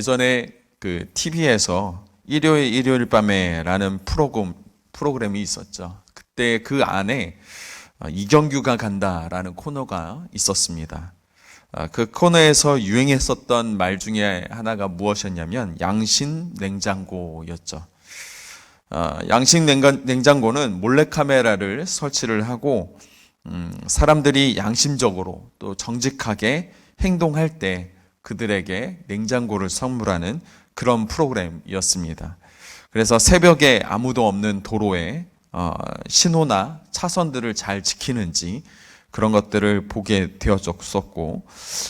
예전에 그 TV에서 일요일 밤에라는 프로그램이 있었죠. 그때 그 안에 이경규가 간다라는 코너가 있었습니다. 그 코너에서 유행했었던 말 중에 하나가 무엇이었냐면 양심 냉장고였죠. 양심 냉장고는 몰래카메라를 설치를 하고 사람들이 양심적으로 또 정직하게 행동할 때 그들에게 냉장고를 선물하는 그런 프로그램이었습니다. 그래서 새벽에 아무도 없는 도로에 신호나 차선들을 잘 지키는지 그런 것들을 보게 되었었고,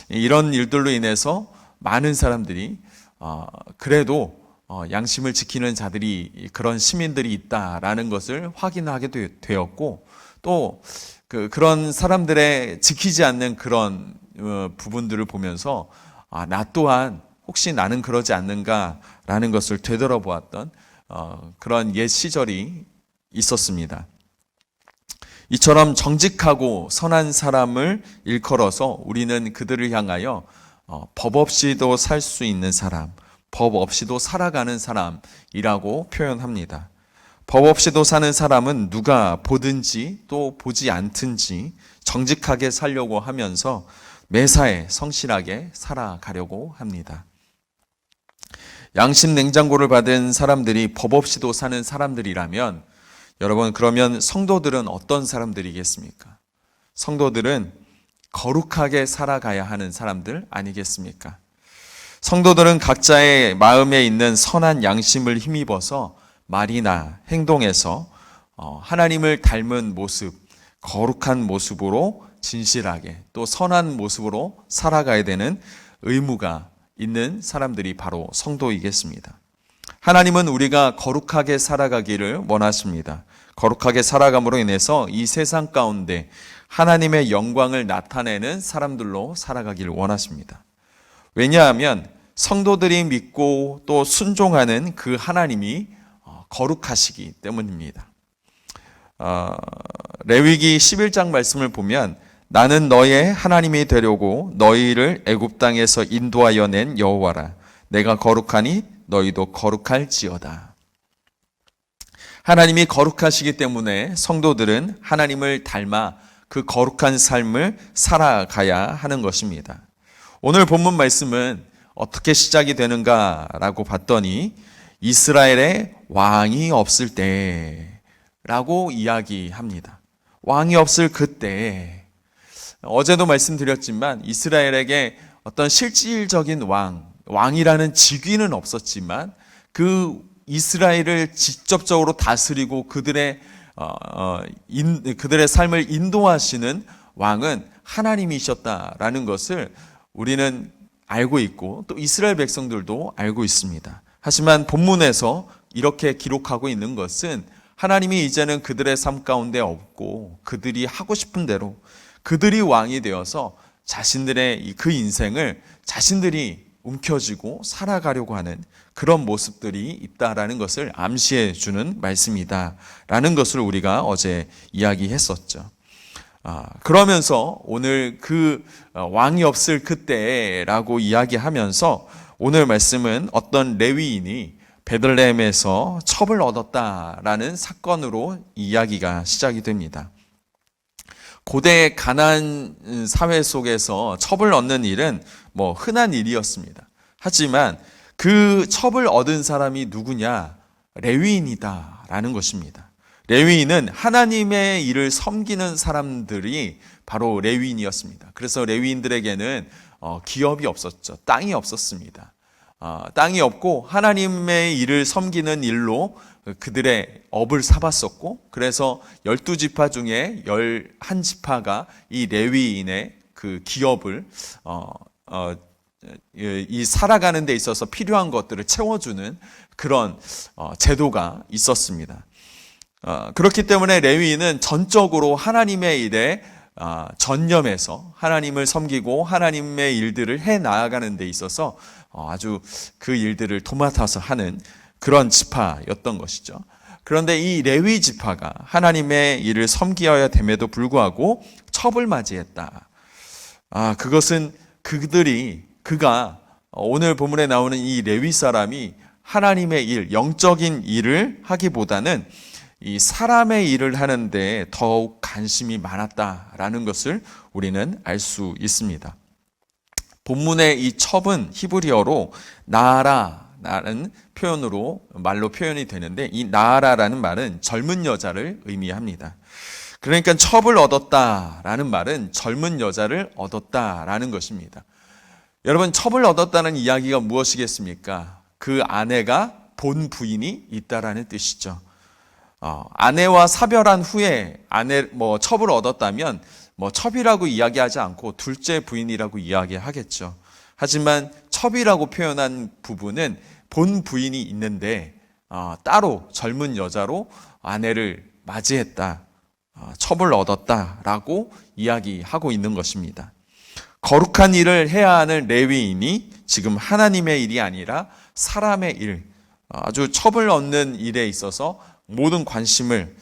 이런 일들로 인해서 많은 사람들이 그래도 양심을 지키는 자들이, 그런 시민들이 있다라는 것을 확인하게 되었고, 또 그런 사람들의 지키지 않는 그런 부분들을 보면서 나 또한 혹시 나는 그러지 않는가라는 것을 되돌아보았던 그런 옛 시절이 있었습니다. 이처럼 정직하고 선한 사람을 일컬어서 우리는 그들을 향하여 법 없이도 살 수 있는 사람, 법 없이도 살아가는 사람이라고 표현합니다. 법 없이도 사는 사람은 누가 보든지 또 보지 않든지 정직하게 살려고 하면서 매사에 성실하게 살아가려고 합니다. 양심 냉장고를 받은 사람들이 법 없이도 사는 사람들이라면, 여러분, 그러면 성도들은 어떤 사람들이겠습니까? 성도들은 거룩하게 살아가야 하는 사람들 아니겠습니까? 성도들은 각자의 마음에 있는 선한 양심을 힘입어서 말이나 행동에서 하나님을 닮은 모습, 거룩한 모습으로 진실하게 또 선한 모습으로 살아가야 되는 의무가 있는 사람들이 바로 성도이겠습니다. 하나님은 우리가 거룩하게 살아가기를 원하십니다. 거룩하게 살아감으로 인해서 이 세상 가운데 하나님의 영광을 나타내는 사람들로 살아가기를 원하십니다. 왜냐하면 성도들이 믿고 또 순종하는 그 하나님이 거룩하시기 때문입니다. 레위기 11장 말씀을 보면 나는 너의 하나님이 되려고 너희를 애굽 땅에서 인도하여 낸 여호와라. 내가 거룩하니 너희도 거룩할지어다. 하나님이 거룩하시기 때문에 성도들은 하나님을 닮아 그 거룩한 삶을 살아가야 하는 것입니다. 오늘 본문 말씀은 어떻게 시작이 되는가라고 봤더니 이스라엘에 왕이 없을 때라고 이야기합니다. 왕이 없을 그때. 어제도 말씀드렸지만 이스라엘에게 어떤 실질적인 왕이라는 직위는 없었지만 그 이스라엘을 직접적으로 다스리고 그들의 삶을 인도하시는 왕은 하나님이셨다라는 것을 우리는 알고 있고 또 이스라엘 백성들도 알고 있습니다. 하지만 본문에서 이렇게 기록하고 있는 것은 하나님이 이제는 그들의 삶 가운데 없고 그들이 하고 싶은 대로 그들이 왕이 되어서 자신들의 그 인생을 자신들이 움켜쥐고 살아가려고 하는 그런 모습들이 있다라는 것을 암시해 주는 말씀이다라는 것을 우리가 어제 이야기했었죠. 그러면서 오늘 그 왕이 없을 그때라고 이야기하면서 오늘 말씀은 어떤 레위인이 베들레헴에서 첩을 얻었다라는 사건으로 이야기가 시작이 됩니다. 고대 가나안 사회 속에서 첩을 얻는 일은 흔한 일이었습니다. 하지만 그 첩을 얻은 사람이 누구냐? 레위인이다라는 것입니다. 레위인은 하나님의 일을 섬기는 사람들이 바로 레위인이었습니다. 그래서 레위인들에게는 기업이 없었죠. 땅이 없었습니다. 땅이 없고 하나님의 일을 섬기는 일로 그들의 업을 삼았었고, 그래서 12지파 중에 11지파가 이 레위인의 그 기업을 이 살아가는 데 있어서 필요한 것들을 채워주는 그런 제도가 있었습니다. 그렇기 때문에 레위인은 전적으로 하나님의 일에 전념해서 하나님을 섬기고 하나님의 일들을 해 나아가는 데 있어서 아주 그 일들을 도맡아서 하는 그런 지파였던 것이죠. 그런데 이 레위 지파가 하나님의 일을 섬기어야 됨에도 불구하고 첩을 맞이했다. 그것은 그가 오늘 본문에 나오는 이 레위 사람이 하나님의 일, 영적인 일을 하기보다는 이 사람의 일을 하는데 더욱 관심이 많았다라는 것을 우리는 알 수 있습니다. 본문의 이 첩은 히브리어로 나아라라는 표현으로 말로 표현이 되는데, 이 나아라라는 말은 젊은 여자를 의미합니다. 그러니까 첩을 얻었다라는 말은 젊은 여자를 얻었다라는 것입니다. 여러분, 첩을 얻었다는 이야기가 무엇이겠습니까? 그 아내가 본 부인이 있다라는 뜻이죠. 아내와 사별한 후에 첩을 얻었다면 첩이라고 이야기하지 않고 둘째 부인이라고 이야기하겠죠. 하지만 첩이라고 표현한 부분은 본 부인이 있는데 따로 젊은 여자로 아내를 맞이했다, 첩을 얻었다라고 이야기하고 있는 것입니다. 거룩한 일을 해야 하는 레위인이 지금 하나님의 일이 아니라 사람의 일, 아주 첩을 얻는 일에 있어서 모든 관심을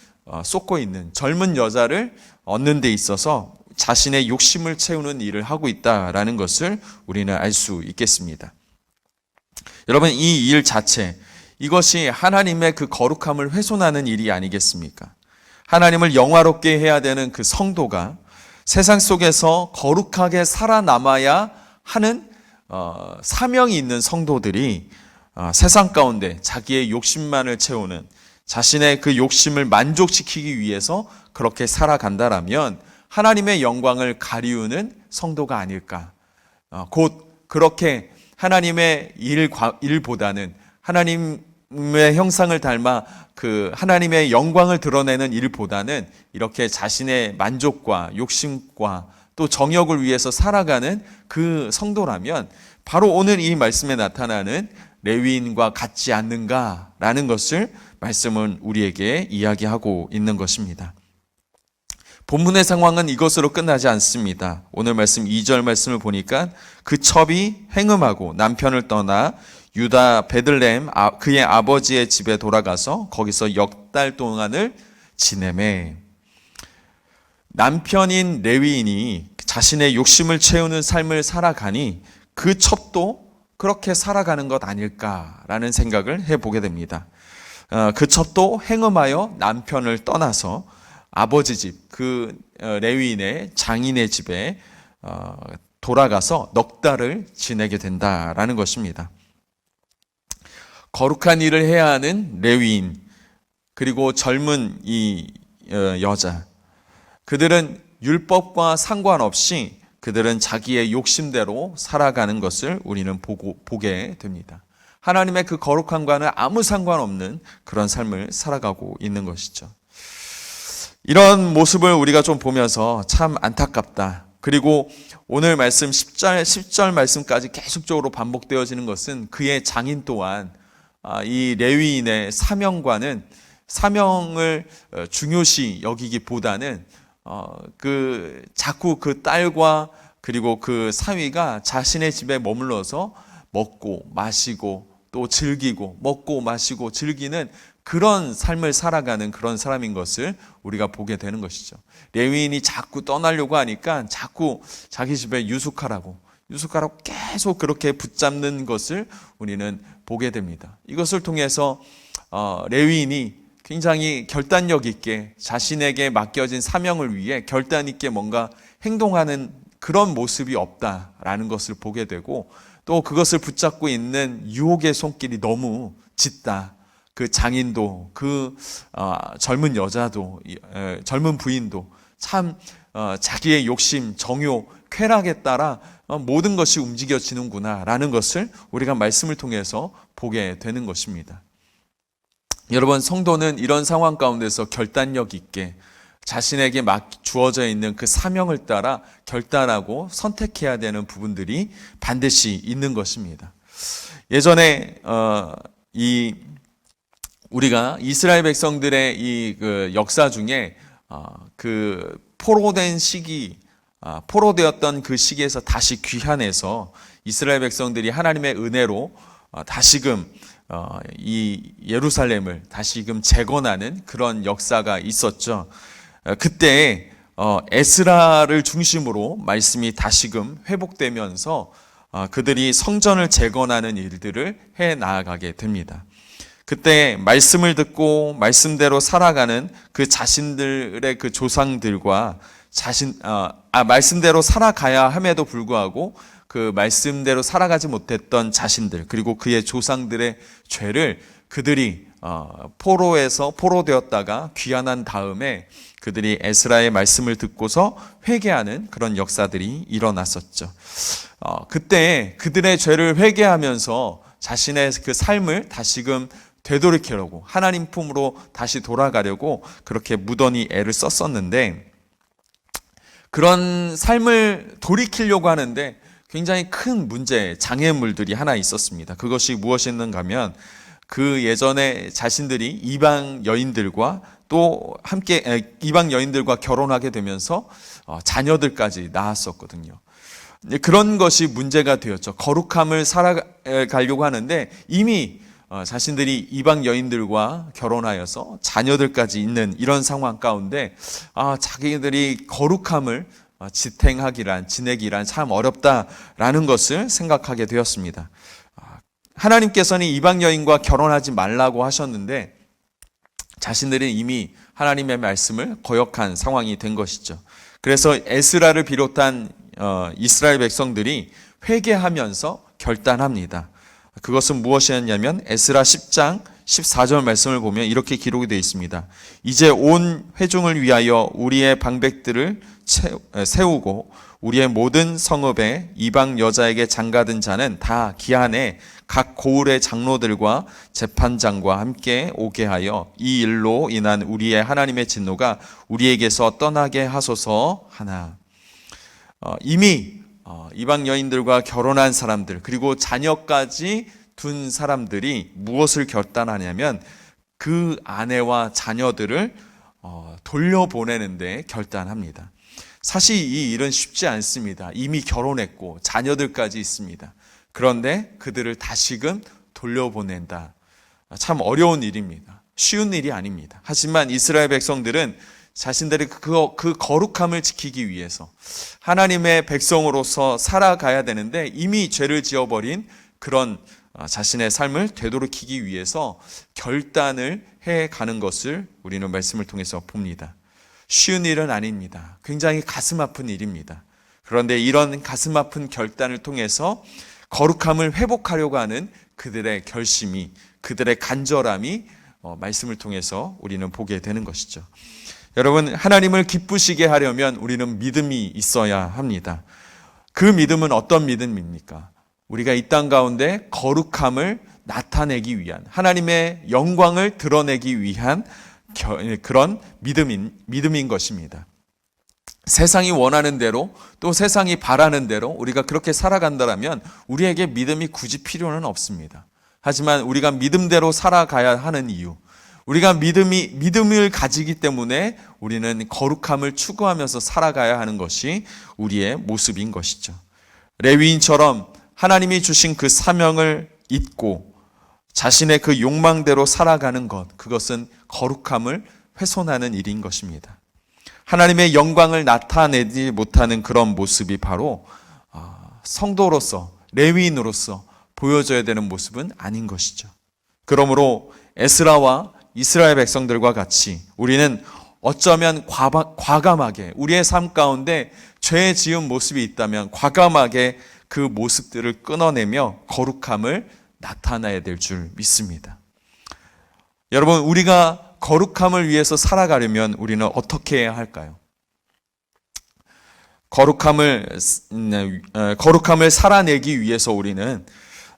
쏟고 있는 젊은 여자를 얻는 데 있어서 자신의 욕심을 채우는 일을 하고 있다라는 것을 우리는 알 수 있겠습니다. 여러분, 이 일 자체, 이것이 하나님의 그 거룩함을 훼손하는 일이 아니겠습니까? 하나님을 영화롭게 해야 되는 그 성도가 세상 속에서 거룩하게 살아남아야 하는 사명이 있는 성도들이 세상 가운데 자기의 욕심만을 채우는, 자신의 그 욕심을 만족시키기 위해서 그렇게 살아간다라면 하나님의 영광을 가리우는 성도가 아닐까. 곧 그렇게 하나님의 일보다는 하나님의 형상을 닮아 그 하나님의 영광을 드러내는 일보다는 이렇게 자신의 만족과 욕심과 또 정욕을 위해서 살아가는 그 성도라면 바로 오늘 이 말씀에 나타나는 레위인과 같지 않는가라는 것을 말씀은 우리에게 이야기하고 있는 것입니다. 본문의 상황은 이것으로 끝나지 않습니다. 오늘 말씀 2절 말씀을 보니까 그 첩이 행음하고 남편을 떠나 유다 베들레헴 그의 아버지의 집에 돌아가서 거기서 6달 동안을 지내매. 남편인 레위인이 자신의 욕심을 채우는 삶을 살아가니 그 첩도 그렇게 살아가는 것 아닐까라는 생각을 해보게 됩니다. 그 첩도 행음하여 남편을 떠나서 아버지 집, 그 레위인의 장인의 집에 돌아가서 넉 달을 지내게 된다라는 것입니다. 거룩한 일을 해야 하는 레위인, 그리고 젊은 이 여자, 그들은 율법과 상관없이 그들은 자기의 욕심대로 살아가는 것을 우리는 보게 됩니다. 하나님의 그 거룩함과는 아무 상관없는 그런 삶을 살아가고 있는 것이죠. 이런 모습을 우리가 좀 보면서 참 안타깝다. 그리고 오늘 말씀 10절 말씀까지 계속적으로 반복되어지는 것은 그의 장인 또한 이 레위인의 사명을 중요시 여기기보다는 자꾸 그 딸과 그리고 그 사위가 자신의 집에 머물러서 먹고 마시고 또 즐기고, 먹고 마시고 즐기는 그런 삶을 살아가는 그런 사람인 것을 우리가 보게 되는 것이죠. 레위인이 자꾸 떠나려고 하니까 자꾸 자기 집에 유숙하라고 계속 그렇게 붙잡는 것을 우리는 보게 됩니다. 이것을 통해서 레위인이 굉장히 결단력 있게 자신에게 맡겨진 사명을 위해 결단 있게 뭔가 행동하는 그런 모습이 없다라는 것을 보게 되고, 또 그것을 붙잡고 있는 유혹의 손길이 너무 짙다. 그 장인도, 그 젊은 여자도, 젊은 부인도 참 자기의 욕심, 정욕, 쾌락에 따라 모든 것이 움직여지는구나라는 것을 우리가 말씀을 통해서 보게 되는 것입니다. 여러분, 성도는 이런 상황 가운데서 결단력 있게 자신에게 주어져 있는 그 사명을 따라 결단하고 선택해야 되는 부분들이 반드시 있는 것입니다. 예전에 우리가 이스라엘 백성들의 그 역사 중에 그 포로되었던 그 시기에서 다시 귀환해서 이스라엘 백성들이 하나님의 은혜로 다시금 이 예루살렘을 다시금 재건하는 그런 역사가 있었죠. 그때 에스라를 중심으로 말씀이 다시금 회복되면서 그들이 성전을 재건하는 일들을 해 나아가게 됩니다. 그때 말씀을 듣고 말씀대로 살아가는 그 자신들의 그 조상들과 말씀대로 살아가야 함에도 불구하고 그 말씀대로 살아가지 못했던 자신들, 그리고 그의 조상들의 죄를 그들이 포로되었다가 귀환한 다음에 그들이 에스라의 말씀을 듣고서 회개하는 그런 역사들이 일어났었죠. 그때 그들의 죄를 회개하면서 자신의 그 삶을 다시금 되돌이키려고, 하나님 품으로 다시 돌아가려고 그렇게 무던히 애를 썼었는데, 그런 삶을 돌이키려고 하는데 굉장히 큰 문제, 장애물들이 하나 있었습니다. 그것이 무엇이었는가 하면, 그 예전에 자신들이 이방 여인들과 또 함께 이방 여인들과 결혼하게 되면서 자녀들까지 낳았었거든요. 그런 것이 문제가 되었죠. 거룩함을 살아가려고 하는데 이미 자신들이 이방 여인들과 결혼하여서 자녀들까지 있는 이런 상황 가운데 자기들이 거룩함을 지내기란 참 어렵다라는 것을 생각하게 되었습니다. 하나님께서는 이방 여인과 결혼하지 말라고 하셨는데 자신들은 이미 하나님의 말씀을 거역한 상황이 된 것이죠. 그래서 에스라를 비롯한 이스라엘 백성들이 회개하면서 결단합니다. 그것은 무엇이었냐면 에스라 10장 14절 말씀을 보면 이렇게 기록이 되어 있습니다. 이제 온 회중을 위하여 우리의 방백들을 세우고 우리의 모든 성읍에 이방 여자에게 장가든 자는 다 기한에 각 고을의 장로들과 재판장과 함께 오게 하여 이 일로 인한 우리의 하나님의 진노가 우리에게서 떠나게 하소서 하나. 이미 이방 여인들과 결혼한 사람들, 그리고 자녀까지 둔 사람들이 무엇을 결단하냐면 그 아내와 자녀들을 돌려보내는데 결단합니다. 사실 이 일은 쉽지 않습니다. 이미 결혼했고 자녀들까지 있습니다. 그런데 그들을 다시금 돌려보낸다. 참 어려운 일입니다. 쉬운 일이 아닙니다. 하지만 이스라엘 백성들은 자신들의 그 거룩함을 지키기 위해서 하나님의 백성으로서 살아가야 되는데 이미 죄를 지어버린 그런 자신의 삶을 되돌이키기 위해서 결단을 해가는 것을 우리는 말씀을 통해서 봅니다. 쉬운 일은 아닙니다. 굉장히 가슴 아픈 일입니다. 그런데 이런 가슴 아픈 결단을 통해서 거룩함을 회복하려고 하는 그들의 결심이, 그들의 간절함이 말씀을 통해서 우리는 보게 되는 것이죠. 여러분, 하나님을 기쁘시게 하려면 우리는 믿음이 있어야 합니다. 그 믿음은 어떤 믿음입니까? 우리가 이 땅 가운데 거룩함을 나타내기 위한, 하나님의 영광을 드러내기 위한 그런 믿음인 것입니다. 세상이 원하는 대로, 또 세상이 바라는 대로 우리가 그렇게 살아간다면 우리에게 믿음이 굳이 필요는 없습니다. 하지만 우리가 믿음대로 살아가야 하는 이유, 우리가 믿음을 가지기 때문에 우리는 거룩함을 추구하면서 살아가야 하는 것이 우리의 모습인 것이죠. 레위인처럼 하나님이 주신 그 사명을 잊고 자신의 그 욕망대로 살아가는 것, 그것은 거룩함을 훼손하는 일인 것입니다. 하나님의 영광을 나타내지 못하는 그런 모습이 바로 성도로서, 레위인으로서 보여줘야 되는 모습은 아닌 것이죠. 그러므로 에스라와 이스라엘 백성들과 같이 우리는 어쩌면 과감하게 우리의 삶 가운데 죄 지은 모습이 있다면 과감하게 그 모습들을 끊어내며 거룩함을 나타내야 될 줄 믿습니다. 여러분, 우리가 거룩함을 위해서 살아가려면 우리는 어떻게 해야 할까요? 거룩함을 살아내기 위해서 우리는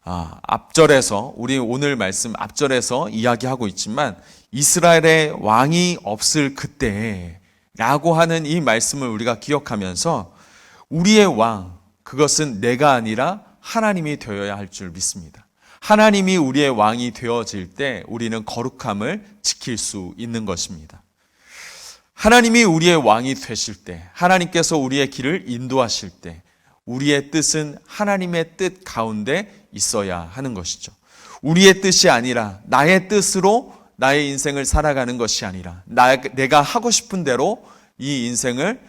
앞절에서, 우리 오늘 말씀 앞절에서 이야기하고 있지만 이스라엘의 왕이 없을 그때 라고 하는 이 말씀을 우리가 기억하면서 우리의 왕, 그것은 내가 아니라 하나님이 되어야 할 줄 믿습니다. 하나님이 우리의 왕이 되어질 때 우리는 거룩함을 지킬 수 있는 것입니다. 하나님이 우리의 왕이 되실 때, 하나님께서 우리의 길을 인도하실 때 우리의 뜻은 하나님의 뜻 가운데 있어야 하는 것이죠. 우리의 뜻이 아니라 나의 뜻으로 나의 인생을 살아가는 것이 아니라 내가 하고 싶은 대로 이 인생을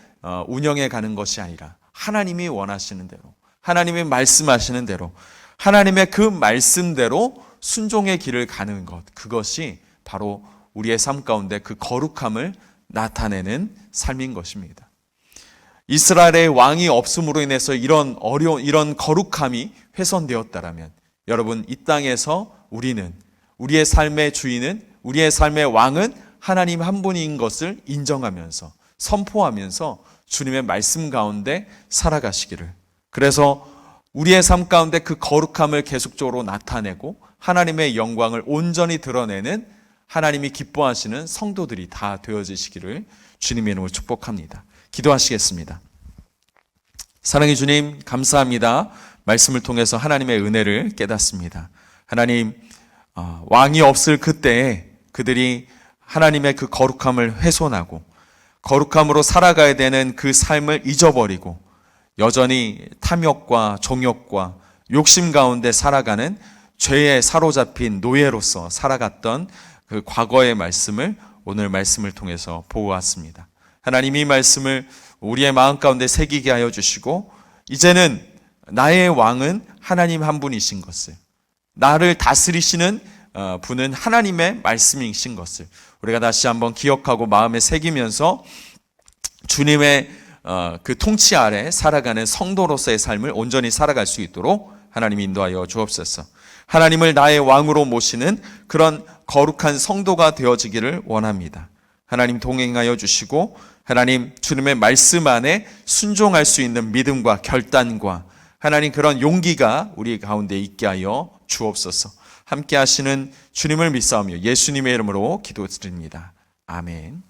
운영해 가는 것이 아니라 하나님이 원하시는 대로, 하나님이 말씀하시는 대로, 하나님의 그 말씀대로 순종의 길을 가는 것, 그것이 바로 우리의 삶 가운데 그 거룩함을 나타내는 삶인 것입니다. 이스라엘의 왕이 없음으로 인해서 이런 거룩함이 훼손되었다라면, 여러분, 이 땅에서 우리의 삶의 주인은, 우리의 삶의 왕은 하나님 한 분인 것을 인정하면서, 선포하면서 주님의 말씀 가운데 살아가시기를, 그래서 우리의 삶 가운데 그 거룩함을 계속적으로 나타내고 하나님의 영광을 온전히 드러내는 하나님이 기뻐하시는 성도들이 다 되어지시기를 주님의 이름으로 축복합니다. 기도하시겠습니다. 사랑의 주님, 감사합니다. 말씀을 통해서 하나님의 은혜를 깨닫습니다. 하나님, 왕이 없을 그때에 그들이 하나님의 그 거룩함을 훼손하고 거룩함으로 살아가야 되는 그 삶을 잊어버리고 여전히 탐욕과 정욕과 욕심 가운데 살아가는 죄에 사로잡힌 노예로서 살아갔던 그 과거의 말씀을 오늘 말씀을 통해서 보았습니다. 하나님, 이 말씀을 우리의 마음 가운데 새기게 하여 주시고, 이제는 나의 왕은 하나님 한 분이신 것을, 나를 다스리시는 분은 하나님의 말씀이신 것을 우리가 다시 한번 기억하고 마음에 새기면서 주님의 그 통치 아래 살아가는 성도로서의 삶을 온전히 살아갈 수 있도록 하나님 인도하여 주옵소서. 하나님을 나의 왕으로 모시는 그런 거룩한 성도가 되어지기를 원합니다. 하나님 동행하여 주시고, 하나님 주님의 말씀 안에 순종할 수 있는 믿음과 결단과 하나님 그런 용기가 우리 가운데 있게 하여 주옵소서. 함께 하시는 주님을 믿사오며 예수님의 이름으로 기도드립니다. 아멘.